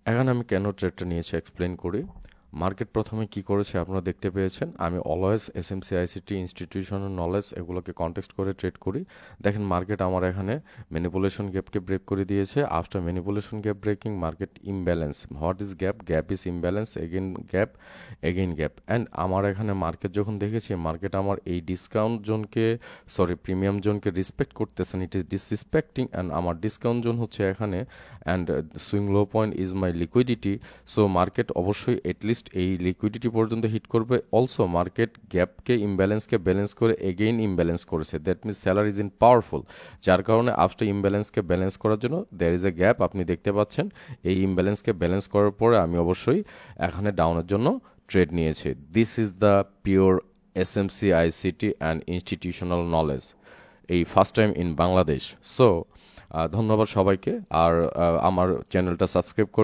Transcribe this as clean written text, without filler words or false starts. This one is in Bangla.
এখানে আমি কেন ট্রেডটা নিয়েছি এক্সপ্লেন করি। মার্কেট প্রথমে কি করেছে আপনারা দেখতে পেয়েছেন। আমি always SMC ICT institutional knowledge এগুলোকে কনটেক্সট করে ট্রেড করি। দেখেন মার্কেট আমার এখানে ম্যানিপুলেশন গ্যাপকে ব্রেক করে দিয়েছে। After manipulation gap breaking market imbalance. What is gap? Gap is imbalance, again gap and আমার এখানে মার্কেট যখন দেখেছি মার্কেট আমার এই ডিসকাউন্ট জোনকে প্রিমিয়াম জোনকে রেসপেক্ট করতেছেন, ইট ইজ ডিসরেসপেক্টিং অ্যান্ড আমার ডিসকাউন্ট জোন হচ্ছে এখানে and swing low point is my liquidity. So market অবশ্যই এটলিস্ট এই লিকুইডিটি পর্যন্ত হিট করবে। অলসো মার্কেট গ্যাপকে ইমব্যালেন্সকে ব্যালেন্স করে এগেইন ইমব্যালেন্স করেছে, that means seller is in powerful, যার কারণে আফটার ইমব্যালেন্সকে ব্যালেন্স করার জন্য দেয়ার ইজ এ গ্যাপ আপনি দেখতে পাচ্ছেন। এই ইমব্যালেন্সকে ব্যালেন্স করার পরে আমি অবশ্যই এখানে ডাউনের জন্য ট্রেড নিয়েছি। This is the pure SMC ICT and institutional knowledge, এই first time in Bangladesh. So ধন্যবাদ সবাইকে। আর আমার চ্যানেলটা সাবস্ক্রাইব করে